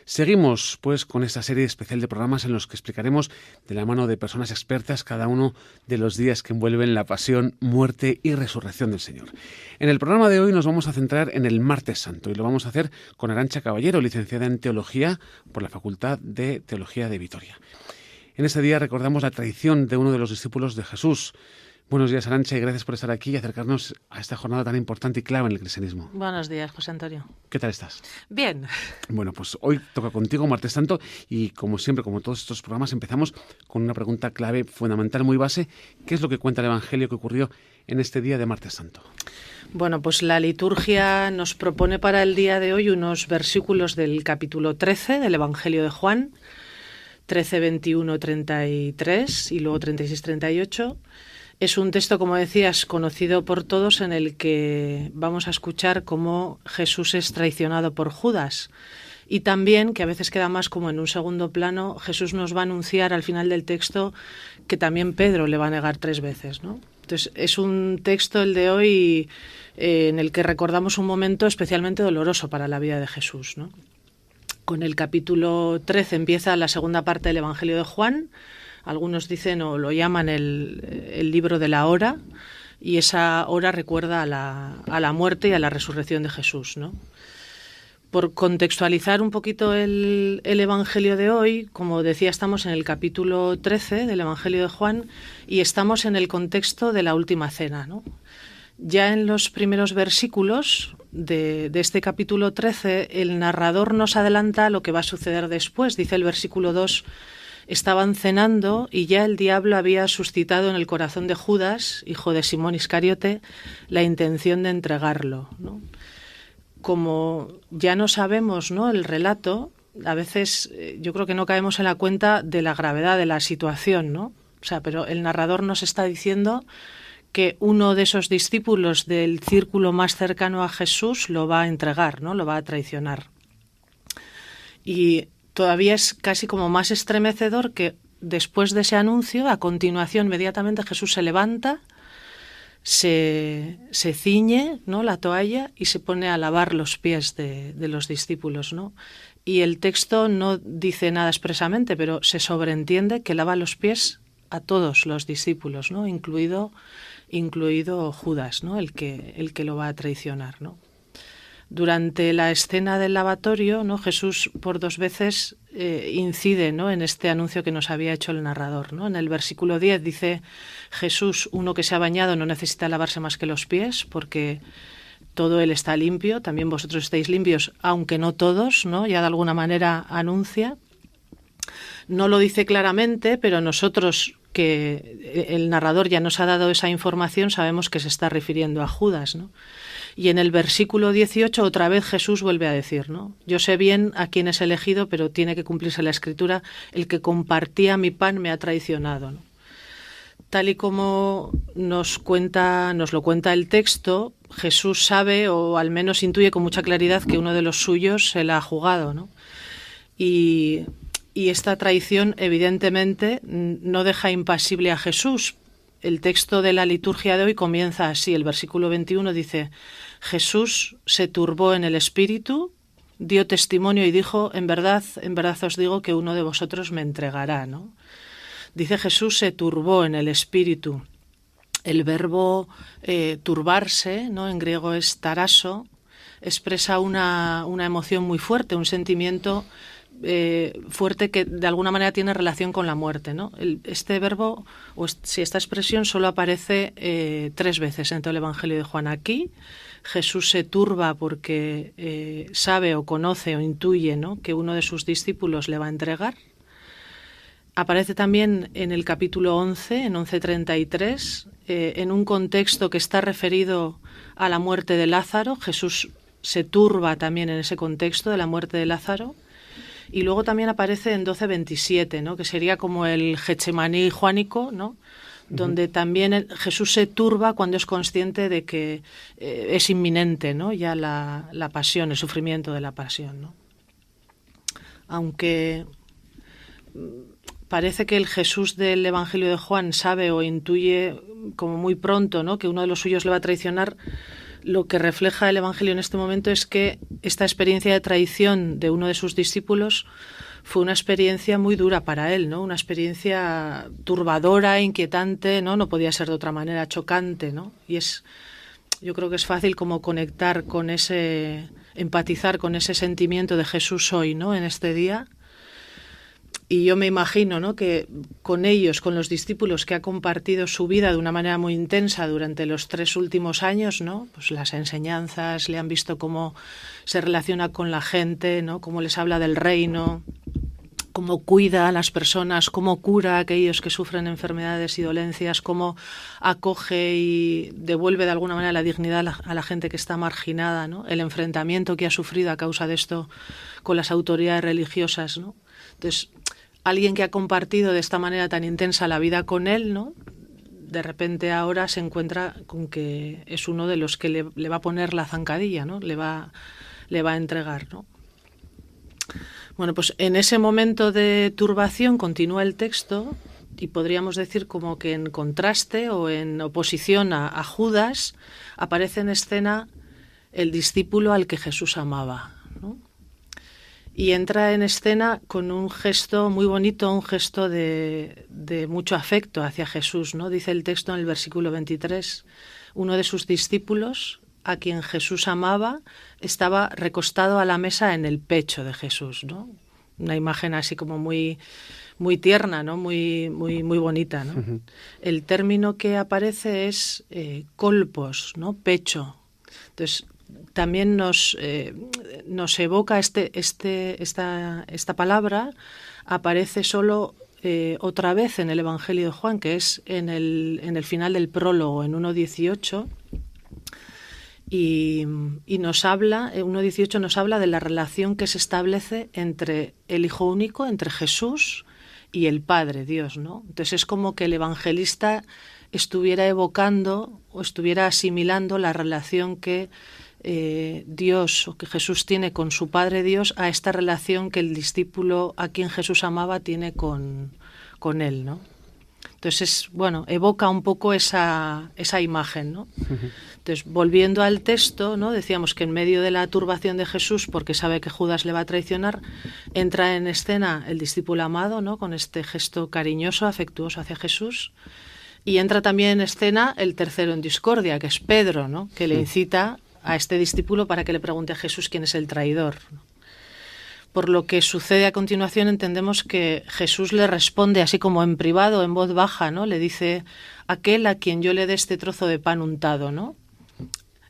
Seguimos pues con esta serie especial de programas en los que explicaremos de la mano de personas expertas cada uno de los días que envuelven la pasión, muerte y resurrección del Señor. En el programa de hoy nos vamos a centrar en el Martes Santo y lo vamos a hacer con Arantxa Caballero, licenciada en Teología por la Facultad de Teología de Vitoria. En este día recordamos la tradición de uno de los discípulos de Jesús. Buenos días, Arantxa, y gracias por estar aquí y acercarnos a esta jornada tan importante y clave en el cristianismo. Buenos días, José Antonio. ¿Qué tal estás? Bien. Bueno, pues hoy toca contigo, Martes Santo, y como siempre, como todos estos programas, empezamos con una pregunta clave, fundamental, muy base. ¿Qué es lo que cuenta el Evangelio que ocurrió en este día de Martes Santo? Bueno, pues la liturgia nos propone para el día de hoy unos versículos del capítulo 13 del Evangelio de Juan, 13, 21, 33 y luego 36, 38. Es un texto, como decías, conocido por todos, en el que vamos a escuchar cómo Jesús es traicionado por Judas. Y también, que a veces queda más como en un segundo plano, Jesús nos va a anunciar al final del texto que también Pedro le va a negar 3 veces, ¿no? Entonces, es un texto, el de hoy, en el que recordamos un momento especialmente doloroso para la vida de Jesús, ¿no? Con el capítulo 13 empieza la segunda parte del Evangelio de Juan. Algunos dicen o lo llaman el libro de la hora, y esa hora recuerda a la muerte y a la resurrección de Jesús, ¿no? Por contextualizar un poquito el Evangelio de hoy, como decía, estamos en el capítulo 13 del Evangelio de Juan y estamos en el contexto de la última cena, ¿no? Ya en los primeros versículos de este capítulo 13, el narrador nos adelanta lo que va a suceder después. Dice el versículo 2: estaban cenando y ya el diablo había suscitado en el corazón de Judas, hijo de Simón Iscariote, la intención de entregarlo, ¿no? Como ya no sabemos, ¿no?, el relato, a veces yo creo que no caemos en la cuenta de la gravedad de la situación, ¿no? O sea, pero el narrador nos está diciendo que uno de esos discípulos del círculo más cercano a Jesús lo va a entregar, ¿no?, lo va a traicionar. Y todavía es casi como más estremecedor que después de ese anuncio, a continuación, inmediatamente Jesús se levanta, se ciñe, ¿no?, la toalla y se pone a lavar los pies de los discípulos, ¿no? Y el texto no dice nada expresamente, pero se sobreentiende que lava los pies a todos los discípulos, ¿no?, incluido Judas, ¿no?, el que lo va a traicionar, ¿no? Durante la escena del lavatorio, ¿no?, Jesús por 2 veces incide, ¿no?, en este anuncio que nos había hecho el narrador, ¿no? En el versículo 10 dice Jesús: uno que se ha bañado no necesita lavarse más que los pies, porque todo él está limpio, también vosotros estáis limpios, aunque no todos, ¿no? Ya de alguna manera anuncia. No lo dice claramente, pero nosotros, que el narrador ya nos ha dado esa información, sabemos que se está refiriendo a Judas, ¿no? Y en el versículo 18 otra vez Jesús vuelve a decir, ¿no?: yo sé bien a quién es elegido, pero tiene que cumplirse la Escritura, el que compartía mi pan me ha traicionado, ¿no? Tal y como nos lo cuenta el texto, Jesús sabe, o al menos intuye con mucha claridad, que uno de los suyos se la ha jugado, ¿no? Y esta traición evidentemente no deja impasible a Jesús. El texto de la liturgia de hoy comienza así. El versículo 21 dice: Jesús se turbó en el espíritu, dio testimonio y dijo: en verdad os digo que uno de vosotros me entregará, ¿no? Dice Jesús se turbó en el espíritu. El verbo turbarse, ¿no?, en griego es taraso, expresa una emoción muy fuerte, un sentimiento fuerte que de alguna manera tiene relación con la muerte, ¿no? Este verbo, esta expresión solo aparece 3 veces en todo el Evangelio de Juan. Aquí Jesús se turba porque sabe o conoce o intuye, ¿no?, que uno de sus discípulos le va a entregar. Aparece también en el capítulo 11, en 11:33, en un contexto que está referido a la muerte de Lázaro. Jesús se turba también en ese contexto de la muerte de Lázaro. Y luego también aparece en 12:27, ¿no?, que sería como el Getsemaní juánico, ¿no?, donde también Jesús se turba cuando es consciente de que es inminente, ¿no?, ya la pasión, el sufrimiento de la pasión, ¿no? Aunque parece que el Jesús del Evangelio de Juan sabe o intuye como muy pronto, ¿no?, que uno de los suyos le va a traicionar, lo que refleja el Evangelio en este momento es que esta experiencia de traición de uno de sus discípulos fue una experiencia muy dura para él, ¿no? Una experiencia turbadora, inquietante, ¿no? No podía ser de otra manera, chocante, ¿no? Y yo creo que es fácil como conectar con empatizar con ese sentimiento de Jesús hoy, ¿no? En este día. Y yo me imagino, ¿no?, que con ellos, con los discípulos que ha compartido su vida de una manera muy intensa durante los 3 últimos años, ¿no?, pues las enseñanzas, le han visto cómo se relaciona con la gente, ¿no?, cómo les habla del reino, cómo cuida a las personas, cómo cura a aquellos que sufren enfermedades y dolencias, cómo acoge y devuelve de alguna manera la dignidad a la gente que está marginada, ¿no?, el enfrentamiento que ha sufrido a causa de esto con las autoridades religiosas, ¿no? Entonces, alguien que ha compartido de esta manera tan intensa la vida con él, ¿no?, de repente ahora se encuentra con que es uno de los que le va a poner la zancadilla, ¿no?, le va a entregar, ¿no? Bueno, pues en ese momento de turbación continúa el texto y podríamos decir como que en contraste o en oposición a Judas aparece en escena el discípulo al que Jesús amaba, ¿no? Y entra en escena con un gesto muy bonito, un gesto de mucho afecto hacia Jesús, ¿no? Dice el texto en el versículo 23, uno de sus discípulos, a quien Jesús amaba, estaba recostado a la mesa en el pecho de Jesús, ¿no? Una imagen así como muy, muy tierna, ¿no? Muy, muy, muy bonita, ¿no? Uh-huh. El término que aparece es kolpos, ¿no? Pecho. Entonces, también nos evoca esta palabra, aparece solo otra vez en el Evangelio de Juan, que es en el final del prólogo, en 1.18, y nos habla, 1.18 nos habla de la relación que se establece entre el Hijo único, entre Jesús y el Padre, Dios, ¿no? Entonces es como que el evangelista estuviera evocando o estuviera asimilando la relación que Dios o que Jesús tiene con su Padre Dios a esta relación que el discípulo a quien Jesús amaba tiene con él, ¿no? Entonces, bueno, evoca un poco esa imagen, ¿no? Uh-huh. Entonces, volviendo al texto, ¿no?, decíamos que en medio de la turbación de Jesús, porque sabe que Judas le va a traicionar, entra en escena el discípulo amado, ¿no?, con este gesto cariñoso, afectuoso hacia Jesús, y entra también en escena el tercero en discordia, que es Pedro, ¿no?, que le incita a este discípulo para que le pregunte a Jesús quién es el traidor, ¿no? Por lo que sucede a continuación entendemos que Jesús le responde así como en privado, en voz baja, ¿no? Le dice, aquel a quien yo le dé este trozo de pan untado, ¿no?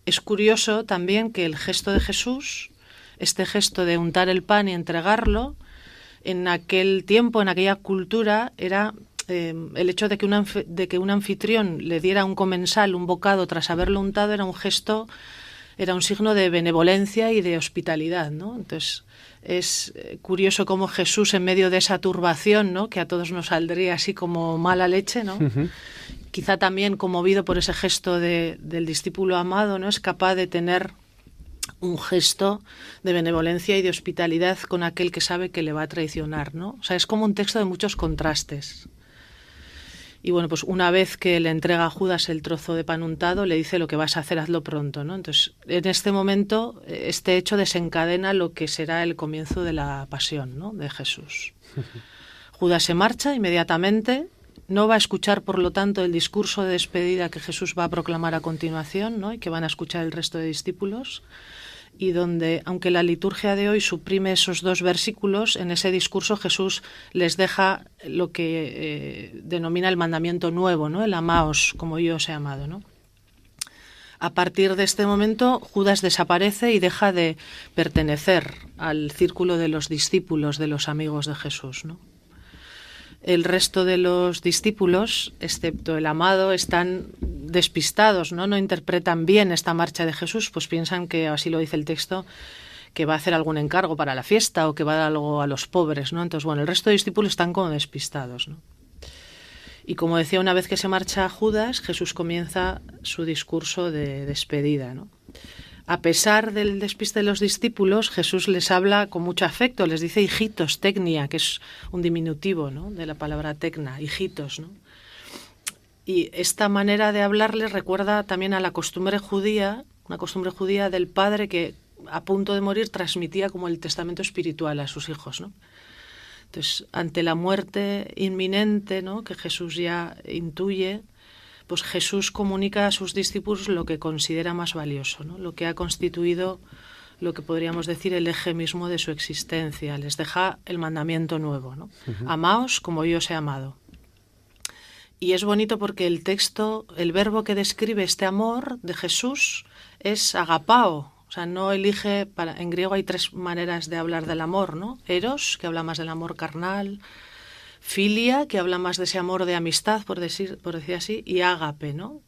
Es curioso también que el gesto de Jesús, este gesto de untar el pan y entregarlo, en aquel tiempo, en aquella cultura, era el hecho de que un anfitrión le diera a un comensal un bocado tras haberlo untado, era un gesto, era un signo de benevolencia y de hospitalidad, ¿no? Entonces, es curioso cómo Jesús, en medio de esa turbación, ¿no?, que a todos nos saldría así como mala leche, ¿no?, uh-huh, quizá también conmovido por ese gesto del discípulo amado, ¿no?, es capaz de tener un gesto de benevolencia y de hospitalidad con aquel que sabe que le va a traicionar, ¿no? O sea, es como un texto de muchos contrastes. Y bueno, pues una vez que le entrega a Judas el trozo de pan untado, le dice, lo que vas a hacer, hazlo pronto, ¿no? Entonces, en este momento, este hecho desencadena lo que será el comienzo de la pasión, ¿no?, de Jesús. Judas se marcha inmediatamente, no va a escuchar, por lo tanto, el discurso de despedida que Jesús va a proclamar a continuación, ¿no?, y que van a escuchar el resto de discípulos, y donde, aunque la liturgia de hoy suprime esos 2 versículos, en ese discurso Jesús les deja lo que denomina el mandamiento nuevo, ¿no?, el amaos, como yo os he amado, ¿no? A partir de este momento, Judas desaparece y deja de pertenecer al círculo de los discípulos, de los amigos de Jesús, ¿no? El resto de los discípulos, excepto el amado, están despistados, ¿no? No interpretan bien esta marcha de Jesús, pues piensan que, así lo dice el texto, que va a hacer algún encargo para la fiesta o que va a dar algo a los pobres, ¿no? Entonces, bueno, el resto de discípulos están como despistados, ¿no? Y como decía, una vez que se marcha Judas, Jesús comienza su discurso de despedida, ¿no? A pesar del despiste de los discípulos, Jesús les habla con mucho afecto, les dice hijitos, tecnia, que es un diminutivo, ¿no?, de la palabra tecna, hijitos, ¿no? Y esta manera de hablarles recuerda también a la costumbre judía, una costumbre judía del padre que a punto de morir transmitía como el testamento espiritual a sus hijos, ¿no? Entonces, ante la muerte inminente, ¿no?, que Jesús ya intuye, pues Jesús comunica a sus discípulos lo que considera más valioso, ¿no?, lo que ha constituido lo que podríamos decir el eje mismo de su existencia. Les deja el mandamiento nuevo, ¿no? Amaos como yo os he amado. Y es bonito porque el texto, el verbo que describe este amor de Jesús es agapao. O sea, no elige, en griego hay 3 maneras de hablar del amor, ¿no? Eros, que habla más del amor carnal; filia, que habla más de ese amor de amistad, por decir así; y ágape, ¿no?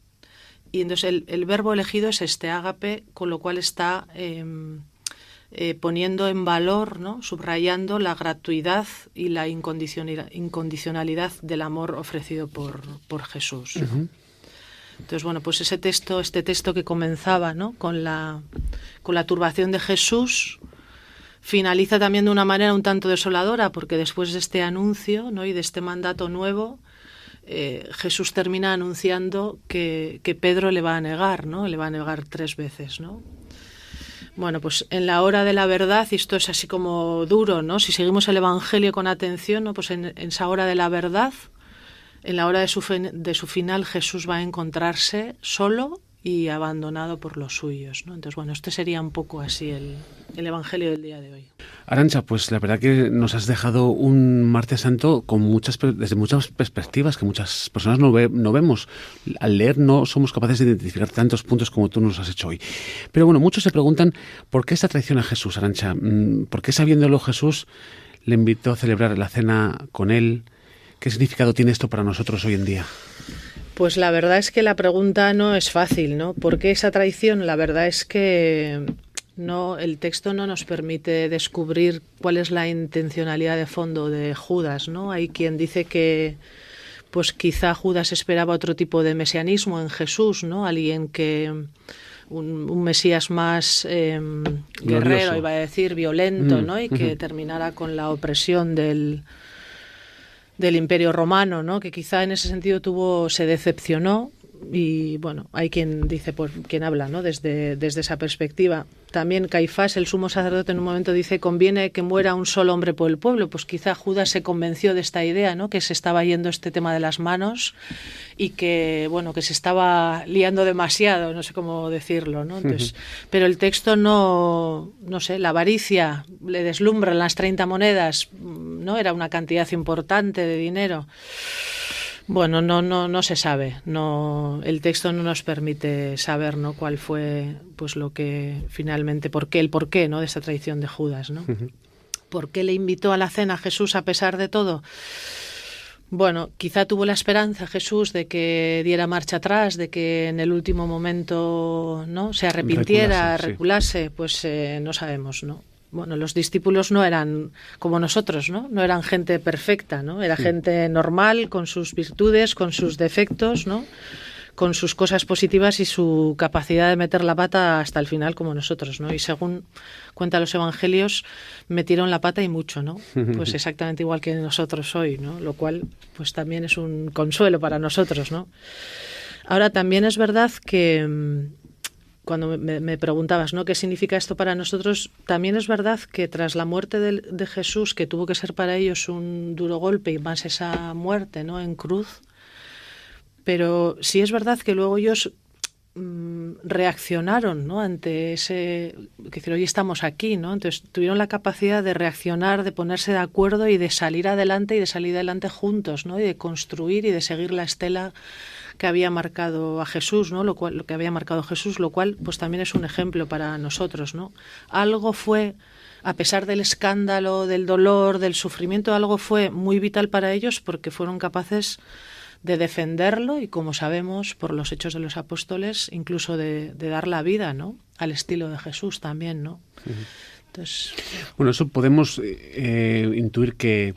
Y entonces el verbo elegido es este ágape, con lo cual está poniendo en valor, ¿no?, subrayando la gratuidad y la incondicionalidad del amor ofrecido por Jesús, ¿no? Entonces, bueno, pues este texto que comenzaba, ¿no?, con la turbación de Jesús, finaliza también de una manera un tanto desoladora, porque después de este anuncio, ¿no?, y de este mandato nuevo, Jesús termina anunciando que Pedro le va a negar, ¿no? Le va a negar 3 veces, ¿no? Bueno, pues en la hora de la verdad, y esto es así como duro, ¿no? Si seguimos el Evangelio con atención, ¿no?, pues en esa hora de la verdad, en la hora de su final, Jesús va a encontrarse solo y abandonado por los suyos, ¿no? Entonces, bueno, este sería un poco así el Evangelio del día de hoy. Arantxa, pues la verdad que nos has dejado un martes santo con desde muchas perspectivas que muchas personas no vemos. Al leer no somos capaces de identificar tantos puntos como tú nos has hecho hoy. Pero bueno, muchos se preguntan por qué esta traición a Jesús, Arantxa. ¿Por qué, sabiéndolo, Jesús le invitó a celebrar la cena con él? ¿Qué significado tiene esto para nosotros hoy en día? Pues la verdad es que la pregunta no es fácil, ¿no? ¿Por qué esa traición? La verdad es que el texto no nos permite descubrir cuál es la intencionalidad de fondo de Judas, ¿no? Hay quien dice que pues quizá Judas esperaba otro tipo de mesianismo en Jesús, ¿no? Alguien que un Mesías más guerrero, iba a decir, violento, ¿no? Y que terminara con la opresión del Imperio Romano, ¿no? Que quizá en ese sentido se decepcionó. Y bueno, hay quien dice, pues quien habla, ¿no?, desde esa perspectiva. También Caifás, el sumo sacerdote, en un momento dice: conviene que muera un solo hombre por el pueblo. Pues quizá Judas se convenció de esta idea, ¿no?, que se estaba yendo este tema de las manos y que, bueno, que se estaba liando demasiado, no sé cómo decirlo, ¿no? Entonces, pero el texto no sé, la avaricia le deslumbra en las 30 monedas, ¿no? Era una cantidad importante de dinero. Bueno, no se sabe. El texto no nos permite saber, ¿no?, cuál fue, pues, lo que finalmente, el porqué, ¿no?, de esta traición de Judas, ¿no? ¿Por qué le invitó a la cena a Jesús a pesar de todo? Bueno, quizá tuvo la esperanza Jesús de que diera marcha atrás, de que en el último momento, ¿no?, se arrepintiera, reculase, pues no sabemos, ¿no? Bueno, los discípulos no eran como nosotros, ¿no? No eran gente perfecta, ¿no? Era gente normal, con sus virtudes, con sus defectos, ¿no?, con sus cosas positivas y su capacidad de meter la pata hasta el final, como nosotros, ¿no? Y según cuentan los evangelios, metieron la pata y mucho, ¿no? Pues exactamente igual que nosotros hoy, ¿no? Lo cual, pues también es un consuelo para nosotros, ¿no? Ahora, también es verdad que cuando me preguntabas, ¿no?, qué significa esto para nosotros, también es verdad que tras la muerte de Jesús, que tuvo que ser para ellos un duro golpe, y más esa muerte, ¿no?, en cruz, pero sí es verdad que luego ellos reaccionaron, ¿no?, ante ese, que decir, hoy estamos aquí, ¿no? Entonces tuvieron la capacidad de reaccionar, de ponerse de acuerdo y de salir adelante juntos, ¿no?, y de construir y de seguir la estela que había marcado a Jesús, ¿no? Lo que había marcado Jesús, lo cual pues también es un ejemplo para nosotros, ¿no? Algo fue, a pesar del escándalo, del dolor, del sufrimiento, algo fue muy vital para ellos porque fueron capaces de defenderlo y, como sabemos por los Hechos de los Apóstoles, incluso de dar la vida, ¿no?, al estilo de Jesús también, ¿no? Entonces, bueno, eso podemos intuir que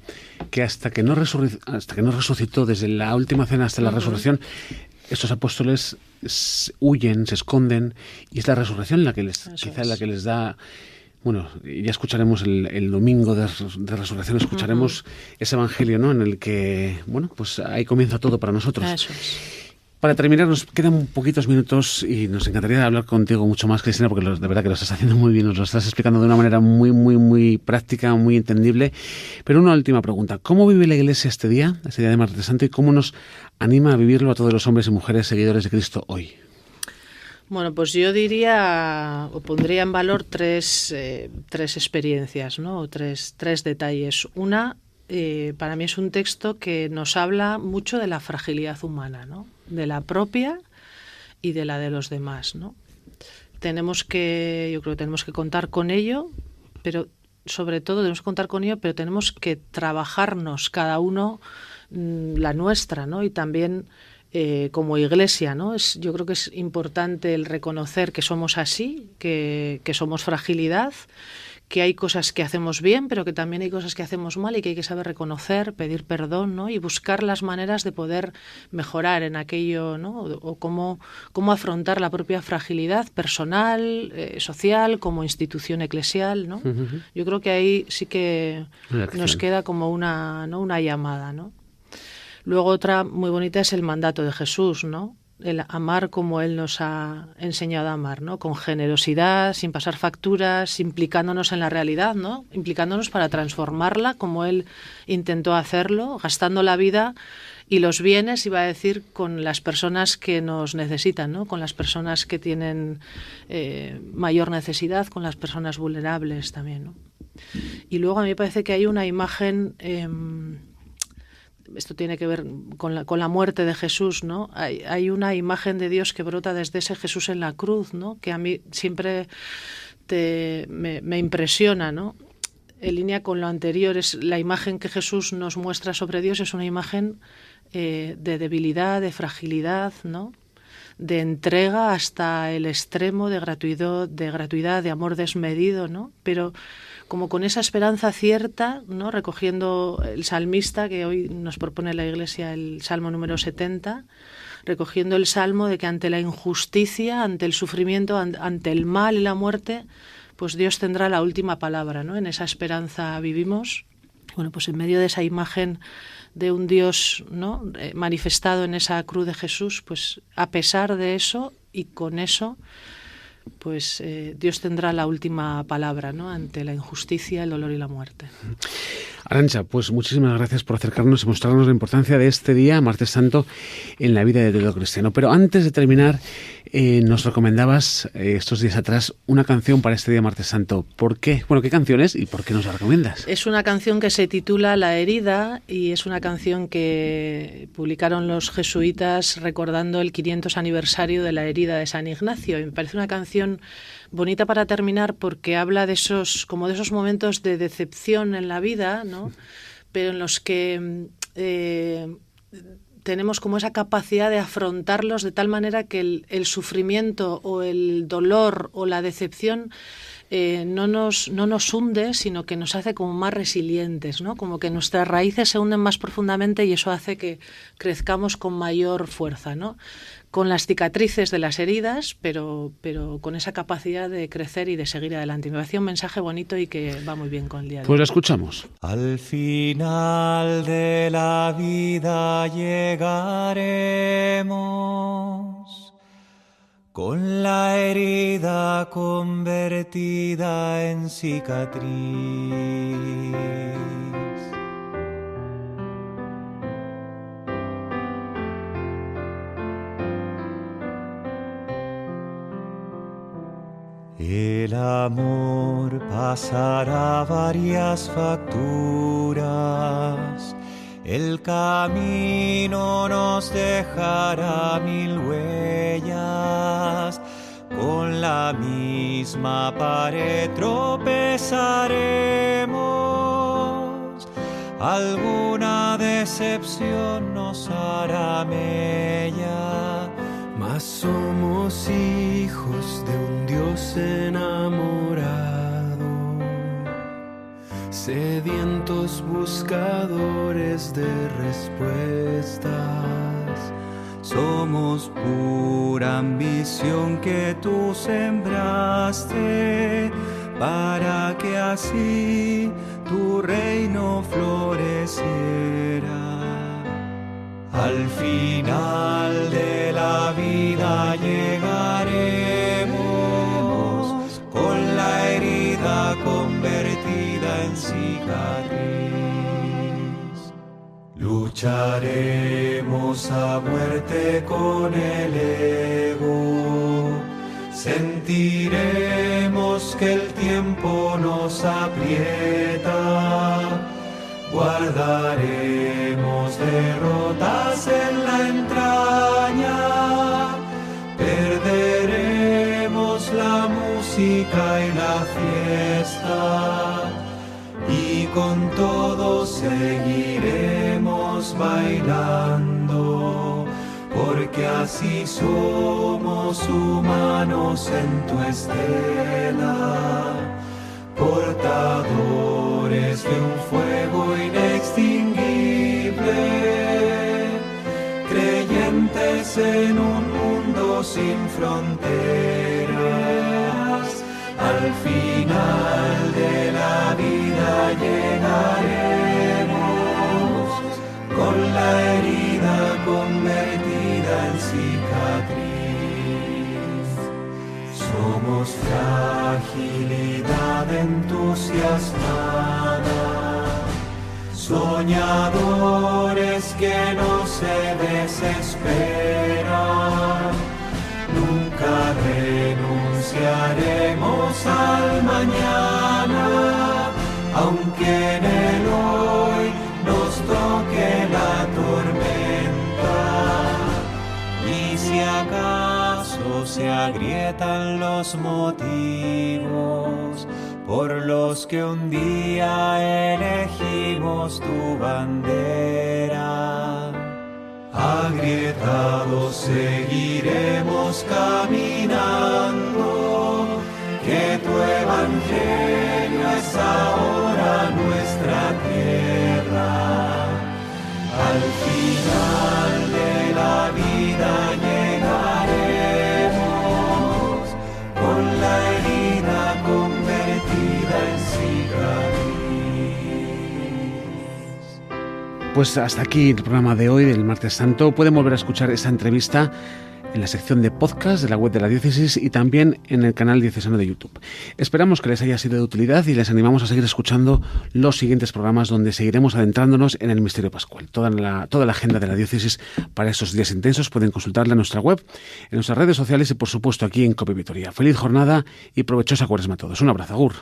hasta que no resucitó, desde la última cena hasta la resurrección, estos apóstoles huyen, se esconden, y es la resurrección la que les da. Bueno, ya escucharemos el domingo de resurrección, escucharemos ese evangelio, ¿no?, en el que, bueno, pues ahí comienza todo para nosotros. Eso es. Para terminar, nos quedan poquitos minutos y nos encantaría hablar contigo mucho más, Cristina, porque de verdad que lo estás haciendo muy bien, nos lo estás explicando de una manera muy práctica, muy entendible. Pero una última pregunta: ¿cómo vive la Iglesia este día de Martes Santo, y cómo nos anima a vivirlo a todos los hombres y mujeres seguidores de Cristo hoy? Bueno, pues yo diría, o pondría en valor tres experiencias, ¿no? O tres detalles. Una, para mí es un texto que nos habla mucho de la fragilidad humana, ¿no? De la propia y de la de los demás, ¿no? Yo creo que tenemos que contar con ello, pero sobre todo tenemos que contar con ello, pero tenemos que trabajarnos cada uno la nuestra, ¿no? Y también como Iglesia, ¿no? Yo creo que es importante el reconocer que somos así, que somos fragilidad, que hay cosas que hacemos bien, pero que también hay cosas que hacemos mal y que hay que saber reconocer, pedir perdón, ¿no? Y buscar las maneras de poder mejorar en aquello, ¿no? O cómo afrontar la propia fragilidad personal, social, como institución eclesial, ¿no? Uh-huh. Yo creo que ahí sí que nos queda como una llamada, ¿no? Luego otra muy bonita es el mandato de Jesús, ¿no? El amar como Él nos ha enseñado a amar, ¿no? Con generosidad, sin pasar facturas, implicándonos en la realidad, ¿no? Implicándonos para transformarla como Él intentó hacerlo, gastando la vida y los bienes, iba a decir, con las personas que nos necesitan, ¿no? Con las personas que tienen mayor necesidad, con las personas vulnerables también, ¿no? Y luego a mí me parece que hay una imagen... esto tiene que ver con la muerte de Jesús, ¿no? Hay una imagen de Dios que brota desde ese Jesús en la cruz, ¿no? Que a mí siempre me impresiona, ¿no? En línea con lo anterior, es la imagen que Jesús nos muestra sobre Dios, es una imagen de debilidad, de fragilidad, ¿no? De entrega hasta el extremo de gratuidad, de amor desmedido, ¿no? Pero como con esa esperanza cierta, ¿no? Recogiendo el salmista que hoy nos propone la Iglesia, el Salmo número 70, recogiendo el salmo de que ante la injusticia, ante el sufrimiento, ante el mal y la muerte, pues Dios tendrá la última palabra, ¿no? En esa esperanza vivimos. Bueno, pues en medio de esa imagen de un Dios, ¿no? Manifestado en esa cruz de Jesús, pues a pesar de eso y con eso, pues Dios tendrá la última palabra, ¿no? Ante la injusticia, el dolor y la muerte. Arantxa, pues muchísimas gracias por acercarnos y mostrarnos la importancia de este día, Martes Santo, en la vida de todo cristiano. Pero antes de terminar, nos recomendabas estos días atrás una canción para este día, Martes Santo. ¿Por qué? Bueno, ¿qué canción es y por qué nos la recomiendas? Es una canción que se titula La herida y es una canción que publicaron los jesuitas recordando el 500 aniversario de la herida de San Ignacio. Y me parece una canción bonita para terminar porque habla de esos momentos de decepción en la vida, ¿no? Pero en los que tenemos como esa capacidad de afrontarlos de tal manera que el sufrimiento o el dolor o la decepción no nos hunde, sino que nos hace como más resilientes, ¿no? Como que nuestras raíces se hunden más profundamente y eso hace que crezcamos con mayor fuerza, ¿no? Con las cicatrices de las heridas, pero con esa capacidad de crecer y de seguir adelante. Me pareció un mensaje bonito y que va muy bien con el día de hoy. Pues lo escuchamos. Al final de la vida llegaremos con la herida convertida en cicatriz. El amor pasará varias facturas, el camino nos dejará 1000 huellas, con la misma pared tropezaremos, alguna decepción nos hará mella, mas somos hijos de un Dios enamorado, sedientos buscadores de respuestas. Somos pura ambición que tú sembraste, para que así tu reino floreciera. Al final de la vida llegaremos, con la herida convertida en cicatriz. Lucharemos a muerte con el ego, sentiremos que el tiempo nos aprieta, guardaremos derrotas en la entraña, perderemos la música y la fiesta, y con todo seguiremos bailando, porque así somos humanos en tu estela, portadores de un fuego inextinguible, creyentes en un mundo sin fronteras. Al final de la vida llegaremos, con la herida convertida en cicatriz. Somos fragilidad entusiasmada, soñadores que no se desesperan. Nunca renunciaremos al mañana, aunque en el hoy nos toque la tormenta. Y si acaso se agrietan los motivos por los que un día elegimos tu bandera, agrietados seguiremos caminando, que tu evangelio es ahora nuestra tierra. Al final de la vida llegaremos, con la herida convertida en cicatriz. Pues hasta aquí el programa de hoy del Martes Santo. Pueden volver a escuchar esta entrevista en la sección de podcast de la web de la Diócesis y también en el canal diocesano de YouTube. Esperamos que les haya sido de utilidad y les animamos a seguir escuchando los siguientes programas donde seguiremos adentrándonos en el misterio pascual. Toda la agenda de la Diócesis para estos días intensos pueden consultarla en nuestra web, en nuestras redes sociales y por supuesto aquí en COPE Vitoria. Feliz jornada y provechosa Cuaresma a todos. Un abrazo, agur.